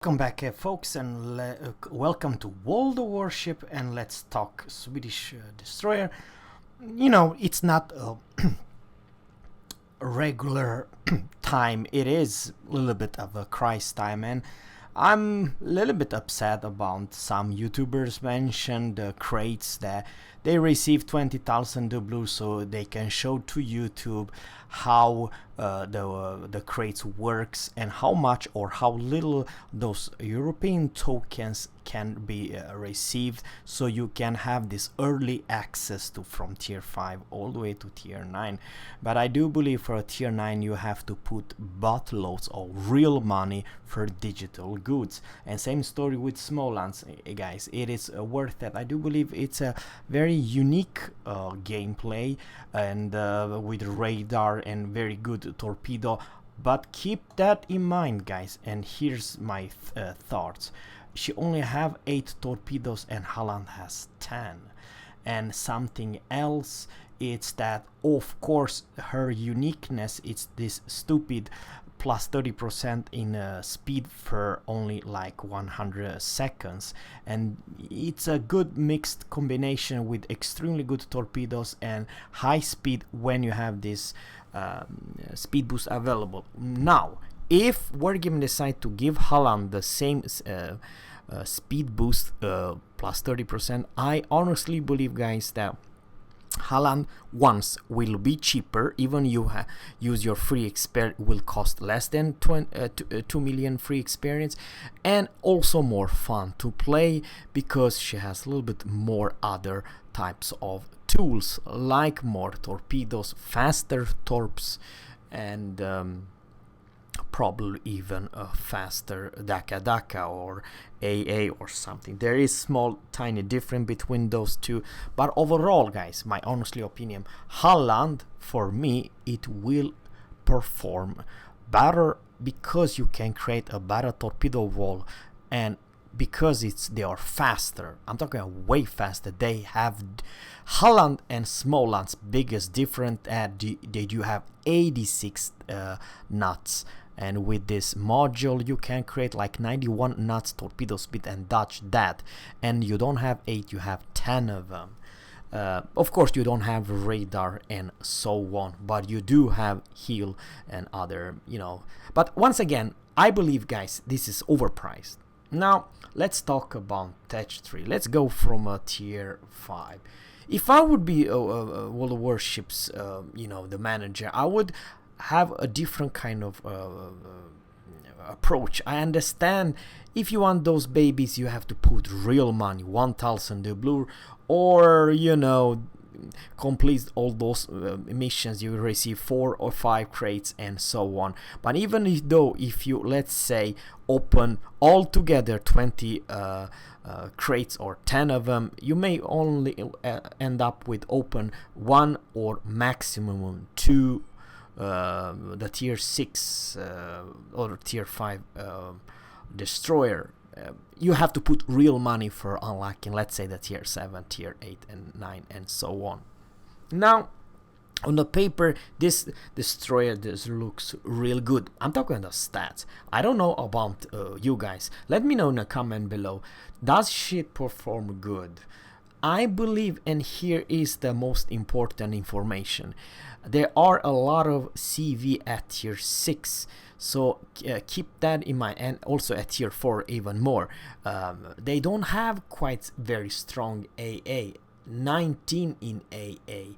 Welcome back, folks, and welcome to World of Warship. And let's talk Swedish destroyer. It's not a regular time. It is a little bit of a crisis time, and I'm a little bit upset about some YouTubers mentioned the crates that they receive 20,000 doubloons so they can show to YouTube how the crates works and how much or how little those European tokens can be received, so you can have this early access to from tier 5 all the way to tier 9. But I do believe for a tier 9 you have to put buttloads of real money for digital goods. And same story with Smolands, guys. It is worth it. I do believe it's a very unique gameplay, and with radar and very good torpedo. But keep that in mind, guys, and here's my thoughts. She only have 8 torpedoes and Holland has 10. And something else, it's that of course her uniqueness, it's this stupid plus 30% in speed for only like 100 seconds, and it's a good mixed combination with extremely good torpedoes and high speed when you have this speed boost available. Now if Wargaming decide to give Holland the same speed boost plus 30%, I honestly believe, guys, that Holland once will be cheaper. Even you use your free experience will cost less than 2 million free experience, and also more fun to play because she has a little bit more other types of tools, like more torpedoes, faster torps, and probably even a faster Daka or AA or something. There is small tiny difference between those two, but overall, guys, my honestly opinion, Holland, for me, it will perform better because you can create a better torpedo wall, and because they are faster. I'm talking way faster. They have Holland and Smolands biggest difference at they do have 86 knots, and with this module you can create like 91 knots torpedo speed and dodge that, and you don't have 8, you have 10 of them. Of course you don't have radar and so on, but you do have heal and other, but once again, I believe, guys, this is overpriced. Now let's talk about Tech 3. Let's go from a tier 5. If I would be World of Warships, the manager, I would have a different kind of approach. I understand if you want those babies, you have to put real money, 1,000 doubloons, or complete all those missions. You receive 4 or 5 crates and so on. But even if you, let's say, open all together 20 crates or 10 of them, you may only end up with open 1 or maximum 2 the tier 6 or tier 5 destroyer. You have to put real money for unlocking, let's say, the tier 7, tier 8 and 9 and so on. Now on the paper, this destroyer looks real good. I'm talking about the stats. I don't know about you guys. Let me know in the comment below. Does she perform good? I believe, and here is the most important information, there are a lot of CV at tier 6, so keep that in mind, and also at tier 4 even more. They don't have quite very strong AA, 19 in AA.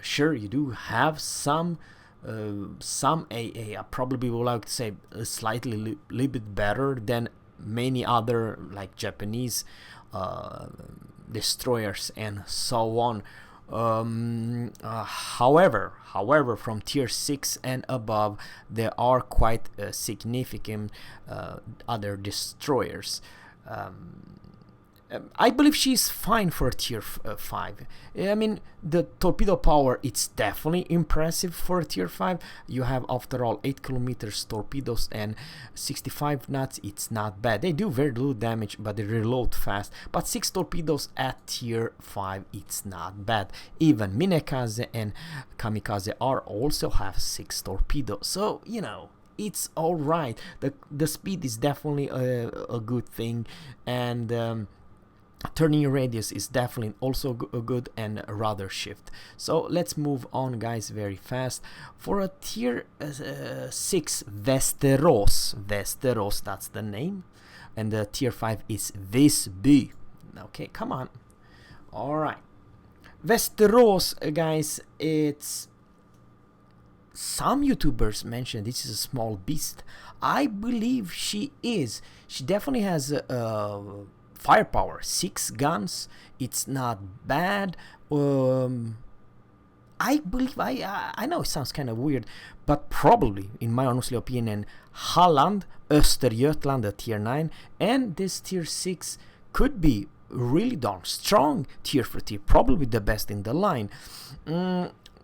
Sure, you do have some AA. I probably would like to say slightly little bit better than many other like Japanese destroyers and so on. However, from tier 6 and above, there are quite significant other destroyers. I believe she's fine for tier 5. I mean, the torpedo power, it's definitely impressive for tier 5. You have, after all, 8 kilometers torpedoes and 65 knots. It's not bad. They do very little damage, but they reload fast. But 6 torpedoes at tier 5, it's not bad. Even Minekaze and Kamikaze are also have 6 torpedoes. So, it's all right. The speed is definitely a good thing, and turning radius is definitely also good and a rudder shift. So let's move on, guys, very fast. For a tier 6 Västerås, that's the name, and the tier 5 is Visby. Okay, come on. All right, Västerås, guys, it's some YouTubers mention this is a small beast. I believe she is. She definitely has firepower, 6 guns. It's not bad. I believe, I know it sounds kind of weird, but probably, in my honestly opinion, Halland, Östergötland, the tier 9, and this tier 6 could be really darn strong tier for tier, probably the best in the line.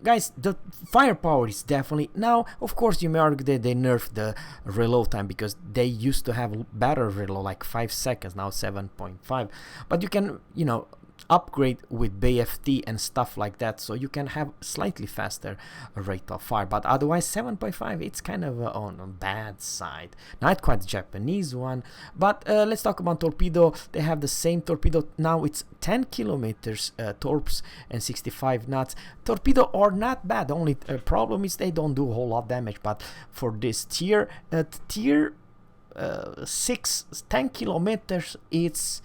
Guys, the firepower is definitely... Now, of course, you may argue that they nerfed the reload time, because they used to have better reload, like 5 seconds, now 7.5. But you can, you know, upgrade with BFT and stuff like that, so you can have slightly faster rate of fire. But otherwise, 7.5, it's kind of on a bad side. Not quite the Japanese one. But let's talk about torpedo. They have the same torpedo. Now it's 10 kilometers torps and 65 knots. Torpedo are not bad. The only problem is they don't do a whole lot of damage. But for this tier 6, 10 kilometers, it's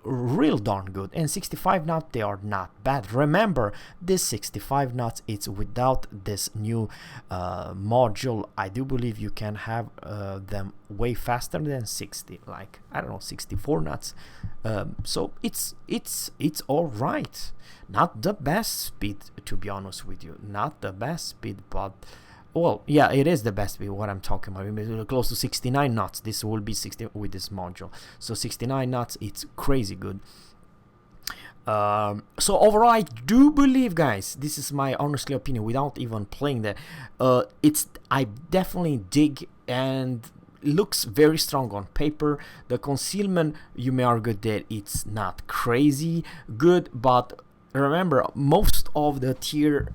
real darn good, and 65 knots, they are not bad. Remember, this 65 knots, it's without this new module. I do believe you can have them way faster than 60, like, I don't know, 64 knots. So it's all right. Not the best speed, to be honest with you, not the best speed, but well, yeah, it is the best speed, what I'm talking about. Close to 69 knots. This will be 60 with this module. So 69 knots, it's crazy good. So overall, I do believe, guys, this is my honestly opinion without even playing that. I definitely dig, and looks very strong on paper. The concealment, you may argue that it's not crazy good, but remember, most of the tier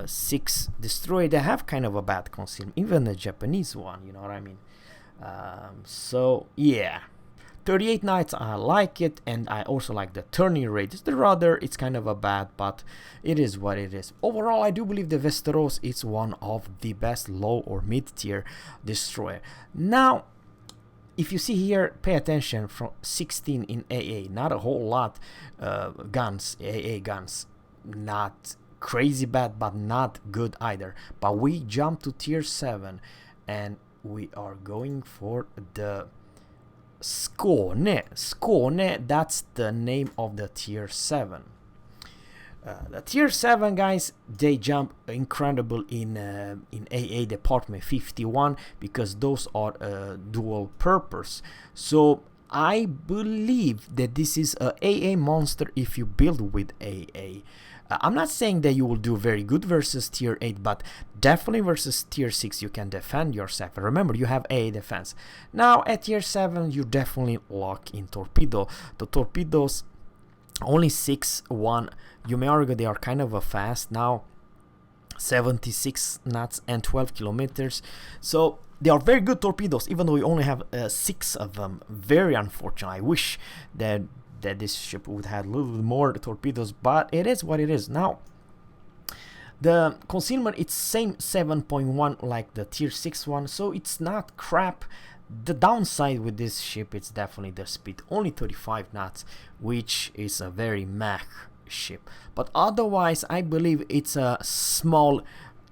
6 destroyer, they have kind of a bad concealment, even the Japanese one, you know what I mean. So yeah, 38 knots, I like it, and I also like the turning radius. The rudder, it's kind of a bad, but it is what it is. Overall, I do believe the Västerås is one of the best low or mid tier destroyer. Now, if you see here, pay attention, from 16 in AA, not a whole lot guns, AA guns, not crazy bad, but not good either. But we jump to tier 7, and we are going for the Skåne, that's the name of the tier 7. The tier 7, guys, they jump incredible in AA department 51, because those are dual purpose. So I believe that this is a AA monster if you build with AA. I'm not saying that you will do very good versus tier 8, but definitely versus tier 6 you can defend yourself. Remember, you have AA defense. Now at tier 7 you definitely lock in torpedo. The torpedoes only 6-1. You may argue they are kind of a fast now, 76 knots and 12 kilometers. So they are very good torpedoes, even though we only have 6 of them. Very unfortunate. I wish that this ship would have a little bit more torpedoes, but it is what it is. Now, the concealment, it's same 7.1 like the tier 6 one, so it's not crap. The downside with this ship, it's definitely the speed, only 35 knots, which is a very mech ship. But otherwise, I believe it's a small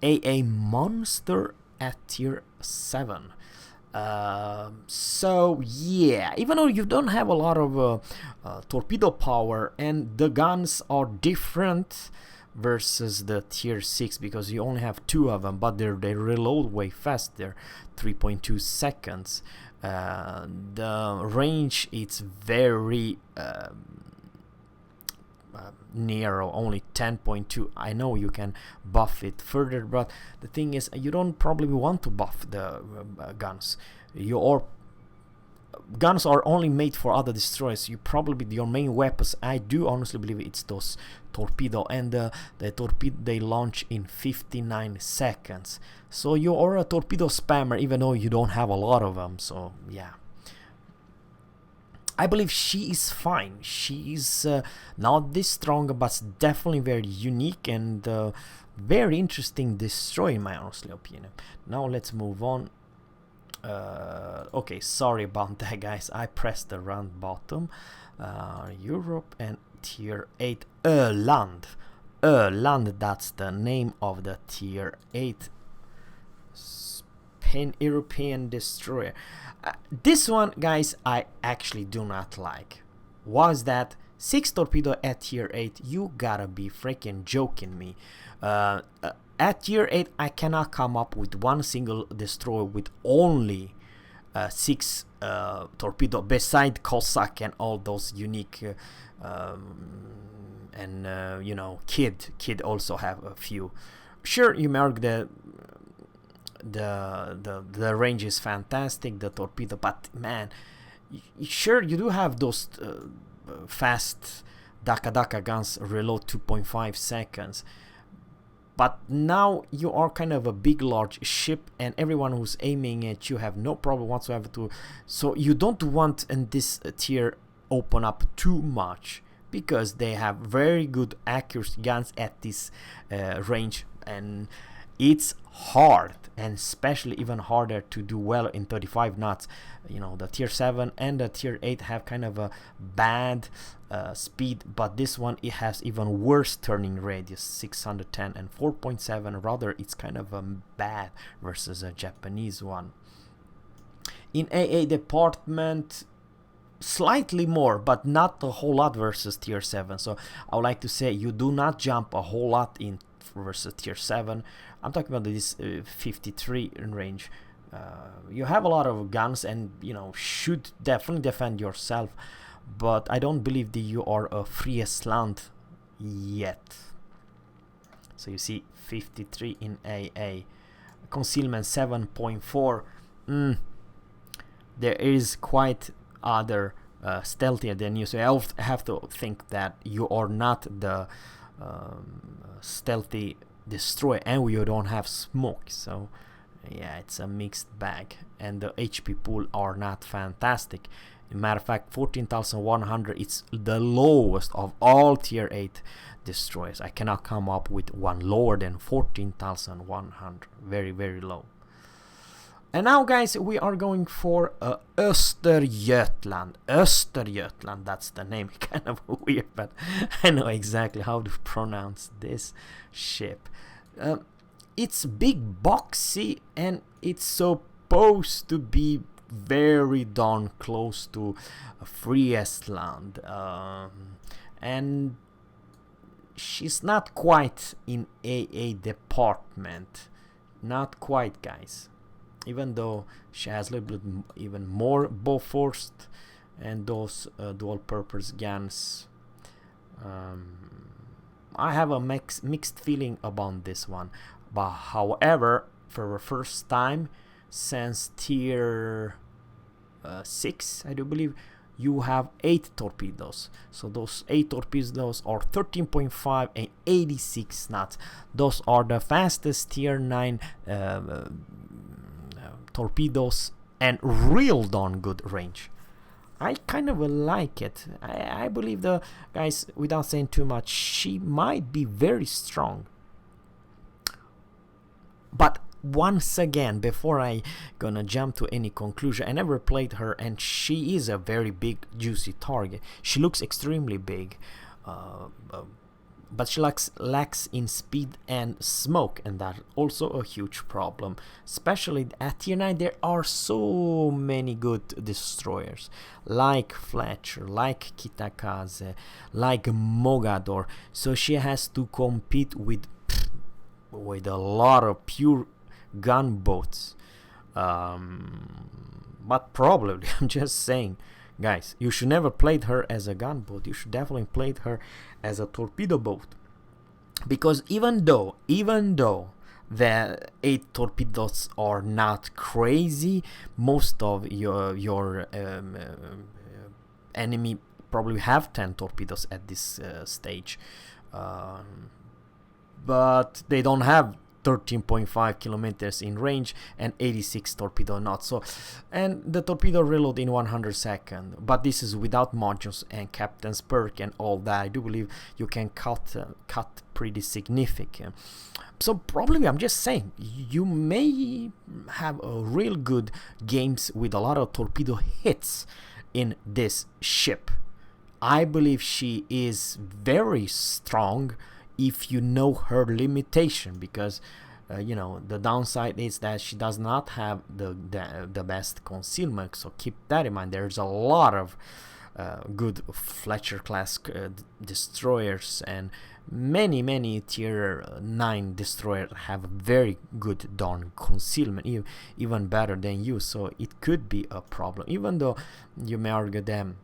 AA monster at tier 7. So yeah, even though you don't have a lot of torpedo power, and the guns are different versus the tier 6, because you only have 2 of them, but they reload way faster, 3.2 seconds. The range, it's very narrow, only 10.2. I know you can buff it further, but the thing is, you don't probably want to buff the guns. Your guns are only made for other destroyers. You probably, your main weapons, I do honestly believe it's those torpedo, and the torpedo they launch in 59 seconds. So you are a torpedo spammer even though you don't have a lot of them. So yeah, I believe she is fine. She is not this strong, but definitely very unique and very interesting destroyer in my honestly opinion. Now let's move on. Okay, sorry about that, guys. I pressed the round bottom. Europe and tier 8 Öland. Öland, that's the name of the tier 8 Pan European destroyer. This one, guys, I actually do not like. Was that 6 torpedo at tier 8? You gotta be freaking joking me. At tier 8, I cannot come up with one single destroyer with only 6 torpedo, beside Cossack and all those unique and you know, Kid also have a few. Sure, you may argue the range is fantastic, the torpedo, but man, sure, you do have those fast Daka guns, reload 2.5 seconds. But now you are kind of a big large ship, and everyone who's aiming at you have no problem whatsoever to, so you don't want in this tier open up too much, because they have very good accuracy guns at this range, and it's hard, and especially even harder to do well in 35 knots. You know, the tier 7 and the tier 8 have kind of a bad speed, but this one, it has even worse turning radius, 610 and 4.7. Rather, it's kind of bad versus a Japanese one. In AA department, slightly more, but not a whole lot versus tier 7. So I would like to say you do not jump a whole lot in versus tier 7. I'm talking about this 53 in range. You have a lot of guns, and you know, should definitely defend yourself, but I don't believe that you are a Friesland yet. So you see 53 in AA, concealment 7.4. There is quite other stealthier than you, so I have to think that you are not the stealthy destroyer, and you don't have smoke. So yeah, it's a mixed bag, and the HP pool are not fantastic. Matter of fact, 14,100, it's the lowest of all tier 8 destroyers. I cannot come up with one lower than 14,100. Very, very low. And now, guys, we are going for Östergötland. Östergötland, that's the name. Kind of weird, but I know exactly how to pronounce this ship. It's big, boxy, and it's supposed to be very darn close to Friesland. And she's not quite in AA department. Not quite, guys. Even though she has a little bit even more Bofors and those dual-purpose guns. I have a mixed feeling about this one. But however, for the first time since tier 6, I do believe, you have 8 torpedoes. So those 8 torpedoes are 13.5 and 86 knots. Those are the fastest tier 9 torpedoes, and real darn good range. I kind of like it. I believe the guys, without saying too much, she might be very strong. But once again, before I gonna jump to any conclusion, I never played her, and she is a very big juicy target. She looks extremely big, but she lacks in speed and smoke, and that's also a huge problem. Especially at tier 9, there are so many good destroyers, like Fletcher, like Kitakaze, like Mogador. So she has to compete with a lot of pure gunboats. But probably, I'm just saying, guys, you should never play her as a gunboat. You should definitely play her as a torpedo boat, because even though the 8 torpedoes are not crazy. Most of your enemy probably have 10 torpedoes at this stage, but they don't have 13.5 kilometers in range and 86 torpedo knots. So, and the torpedo reload in 100 seconds, but this is without modules and captain's perk and all that. I do believe you can cut pretty significant. So probably, I'm just saying, you may have a real good games with a lot of torpedo hits in this ship. I believe she is very strong if you know her limitation, because you know, the downside is that she does not have the best concealment, so keep that in mind. There's a lot of good Fletcher class destroyers, and many tier 9 destroyers have very good dawn concealment, even better than you, so it could be a problem. Even though you may argue them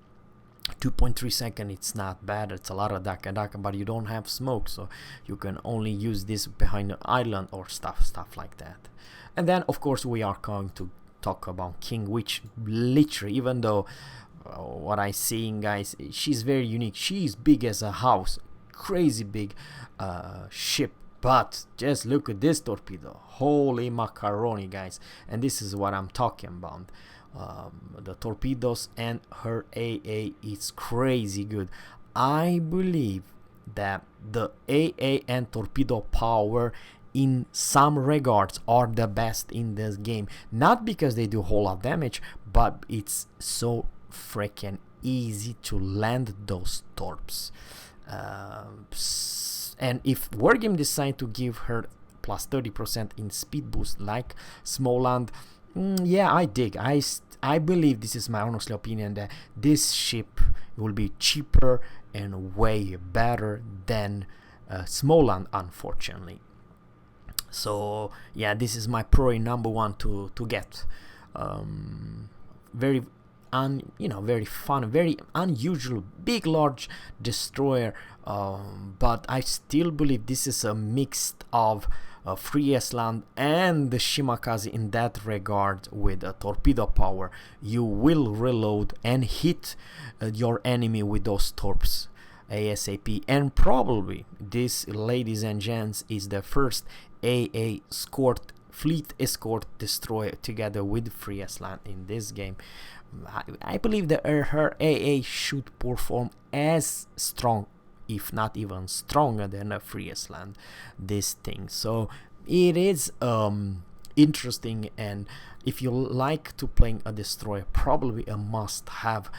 2.3 seconds, it's not bad, it's a lot of duck, but you don't have smoke, so you can only use this behind an island or stuff like that. And then of course we are going to talk about King, which literally, even though what I seeing, guys, she's very unique. She's big as a house, crazy big ship, but just look at this torpedo, holy macaroni, guys. And this is what I'm talking about. The torpedoes and her AA is crazy good. I believe that the AA and torpedo power in some regards are the best in this game, not because they do a whole lot of damage, but it's so freaking easy to land those torps. And if Wargame decide to give her plus 30% in speed boost like Smoland, yeah, I dig. I believe, this is my honest opinion, that this ship will be cheaper and way better than Smoland, unfortunately. So yeah, this is my pro number one to get. Very very fun, very unusual, big large destroyer, but I still believe this is a mix of Free Land and the Shimakaze in that regard. With a torpedo power, you will reload and hit your enemy with those torps ASAP. And probably this, ladies and gents, is the first AA fleet escort destroyer together with Free Land in this game. I believe that her AA should perform as strong, if not even stronger, than a Free Land, this thing. So it is interesting, and if you like to play a destroyer, probably a must have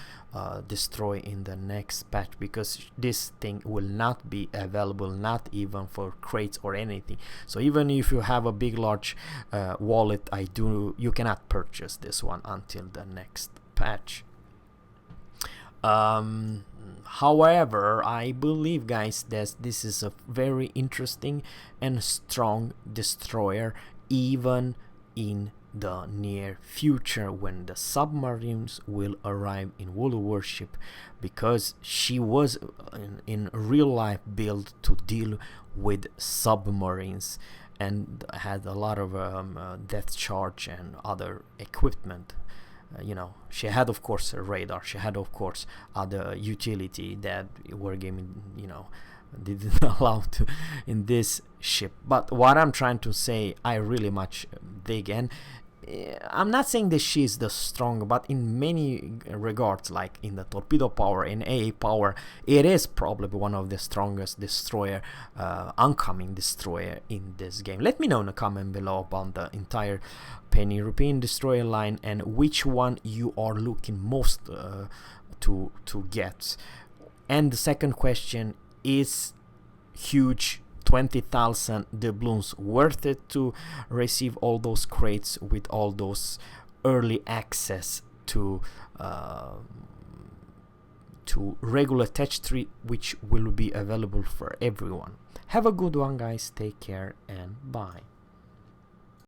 destroy in the next patch, because this thing will not be available, not even for crates or anything. So even if you have a big large wallet, you cannot purchase this one until the next patch. However, I believe, guys, that this is a very interesting and strong destroyer, even in the near future, when the submarines will arrive in World of Warship, because she was in real life built to deal with submarines and had a lot of depth charge and other equipment. She had, of course, a radar, she had, of course, other utility that Wargaming didn't allow to in this ship. But what I'm trying to say, I really much dig, and I'm not saying that she's the strong, but in many regards, like in the torpedo power, in AA power, it is probably one of the strongest destroyer, oncoming destroyer in this game. Let me know in the comment below about the entire Pan European destroyer line and which one you are looking most to get. And the second question is, huge 20,000 doubloons worth it to receive all those crates with all those early access to regular Tech 3, which will be available for everyone? Have a good one, guys. Take care and bye.